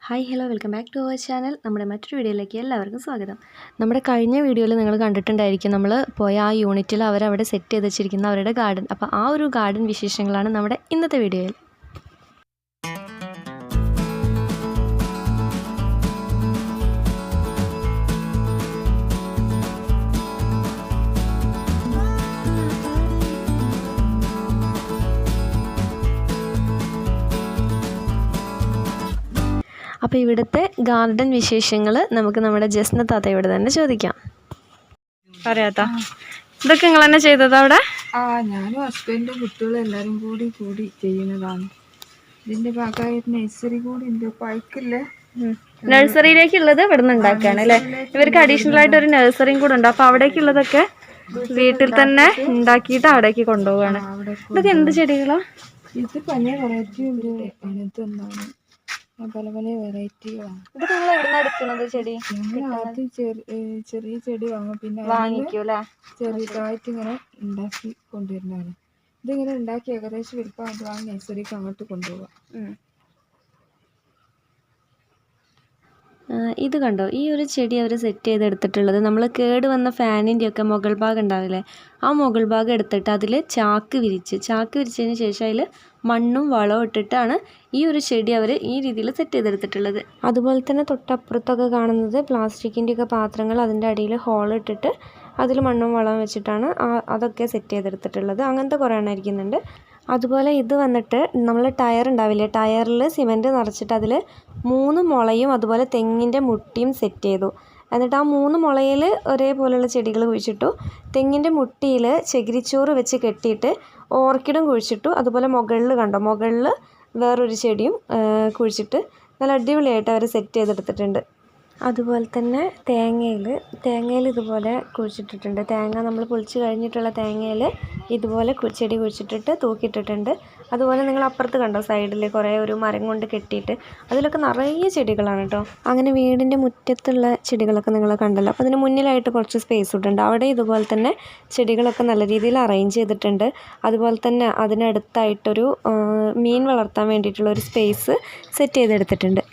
Hi hello welcome back to our channel. നമ്മുടെ മറ്റൊരു വീഡിയോയിലേക്ക് എല്ലാവർക്കും സ്വാഗതം. നമ്മുടെ കഴിഞ്ഞ വീഡിയോയിൽ നിങ്ങൾ കണ്ടിട്ടുണ്ടായിരിക്കും നമ്മൾ പോയ ആ യൂണിറ്റിൽ അവരവിടെ സെറ്റ് ചെയ്ത് വെച്ചിരിക്കുന്ന അവരുടെ ഗാർഡൻ. അപ്പോൾ ആ ഒരു ഗാർഡൻ വിശേഷങ്ങളാണ് നമ്മുടെ ഇന്നത്തെ വീഡിയോയിൽ. അപ്പോൾ ഇവിടുത്തെ ഗാർഡൻ വിശേഷങ്ങൾ നമുക്ക് നമ്മുടെ ജസ്ന താത്തയോട് തന്നെ ചോദിക്കാം. പറയാത്ത ഇതൊക്കെ നിങ്ങൾ തന്നെ ചെയ്തത് അവിടെ? ഞാനും ഹസ്ബൻഡും കുട്ടികളും എല്ലാവരും കൂടി ചെയ്യുന്നതാണ്. ഇതിന്റെ ഭാഗമായിട്ട് നഴ്സറി കൂടി ഉണ്ട്. പൈക്കില്ലേ, നഴ്സറിയിലേക്കുള്ളത് ഇവിടെ നിന്ന് ഉണ്ടാക്കുകയാണ് അല്ലേ? ഇവർക്ക് അഡീഷണൽ ആയിട്ട് ഒരു നഴ്സറിയും കൂടെ ഉണ്ട്. അപ്പോൾ അവിടേക്കുള്ളതൊക്കെ വീട്ടിൽ തന്നെ ഉണ്ടാക്കിയിട്ട് അവിടേക്ക് കൊണ്ടുപോവുകയാണ്. ഇതൊക്കെ എന്ത് ചെടികളാ? ഇത് പല വെറൈറ്റി ഉണ്ട്. അങ്ങനത്തെ എന്താണ് പല പല വെറൈറ്റികളാണ്. ഇത് നിങ്ങൾ എവിടെ എടുക്കുന്നത് ചെടി? ആദ്യം ചെറിയ ചെടി വാങ്ങും, പിന്നെ വാങ്ങിക്കൂല്ലേ? ചെറുതായിട്ട് ഇങ്ങനെ ഉണ്ടാക്കി കൊണ്ടുവരുന്നതാണ്. ഇതിങ്ങനെ ഉണ്ടാക്കി ഏകദേശം വലുപ്പമാകുമ്പോഴാണ് നഴ്സറിക്ക് അങ്ങോട്ട് കൊണ്ടുപോകാം. ഇത് കണ്ടോ, ഈ ഒരു ചെടി അവർ സെറ്റ് ചെയ്തെടുത്തിട്ടുള്ളത് നമ്മൾ കേട് വന്ന ഫാനിൻ്റെയൊക്കെ മുകൾ ഭാഗം ഉണ്ടാവില്ലേ, ആ മുകൾ ഭാഗം എടുത്തിട്ട് അതിൽ ചാക്ക് വിരിച്ചതിന് ശേഷം അതിൽ മണ്ണും വളവും ഇട്ടിട്ടാണ് ഈ ഒരു ചെടി അവർ ഈ രീതിയിൽ സെറ്റ് ചെയ്തെടുത്തിട്ടുള്ളത്. അതുപോലെ തന്നെ തൊട്ടപ്പുറത്തൊക്കെ കാണുന്നത് പ്ലാസ്റ്റിക്കിൻ്റെയൊക്കെ പാത്രങ്ങൾ, അതിൻ്റെ അടിയിൽ ഹോൾ ഇട്ടിട്ട് അതിൽ മണ്ണും വളവും വെച്ചിട്ടാണ് അതൊക്കെ സെറ്റ് ചെയ്തെടുത്തിട്ടുള്ളത്. അങ്ങനത്തെ കുറേ എണ്ണം ഇരിക്കുന്നുണ്ട്. അതുപോലെ ഇത് വന്നിട്ട് നമ്മൾ ടയർ ഉണ്ടാവില്ലേ, ടയറിൽ സിമൻറ്റ് നിറച്ചിട്ട് അതിൽ 3 മുളയും അതുപോലെ തെങ്ങിൻ്റെ മുട്ടിയും സെറ്റ് ചെയ്തു. എന്നിട്ട് ആ 3 മുളയിൽ ഒരേപോലെയുള്ള ചെടികൾ കുഴിച്ചിട്ടു. തെങ്ങിൻ്റെ മുട്ടിയിൽ ചകിരിച്ചോറ് വെച്ച് കെട്ടിയിട്ട് ഓർക്കിഡും കുഴിച്ചിട്ടു. അതുപോലെ മുകളിൽ വേറൊരു ചെടിയും കുഴിച്ചിട്ട് നല്ല അടിപൊളിയായിട്ട് അവർ സെറ്റ് ചെയ്തെടുത്തിട്ടുണ്ട്. അതുപോലെ തന്നെ തേങ്ങയിൽ ഇതുപോലെ കുഴിച്ചിട്ടിട്ടുണ്ട്. തേങ്ങ നമ്മൾ പൊളിച്ച് കഴിഞ്ഞിട്ടുള്ള തേങ്ങയിൽ ഇതുപോലെ ചെടി കുഴിച്ചിട്ടിട്ട് തൂക്കിയിട്ടിട്ടുണ്ട്. അതുപോലെ നിങ്ങൾ അപ്പുറത്ത് കണ്ടോ, സൈഡിൽ കുറേ ഒരു മരം കൊണ്ട് കെട്ടിയിട്ട് അതിലൊക്കെ നിറയെ ചെടികളാണ് കേട്ടോ. അങ്ങനെ വീടിൻ്റെ മുറ്റത്തുള്ള ചെടികളൊക്കെ നിങ്ങൾ കണ്ടല്ലോ. അപ്പോൾ അതിന് മുന്നിലായിട്ട് കുറച്ച് സ്പേസ് ഇട്ടുണ്ട്. അവിടെ ഇതുപോലെ തന്നെ ചെടികളൊക്കെ നല്ല രീതിയിൽ അറേഞ്ച് ചെയ്തിട്ടുണ്ട്. അതുപോലെ തന്നെ അതിനടുത്തായിട്ടൊരു മീൻ വളർത്താൻ വേണ്ടിയിട്ടുള്ള ഒരു സ്പേസ് സെറ്റ് ചെയ്തെടുത്തിട്ടുണ്ട്.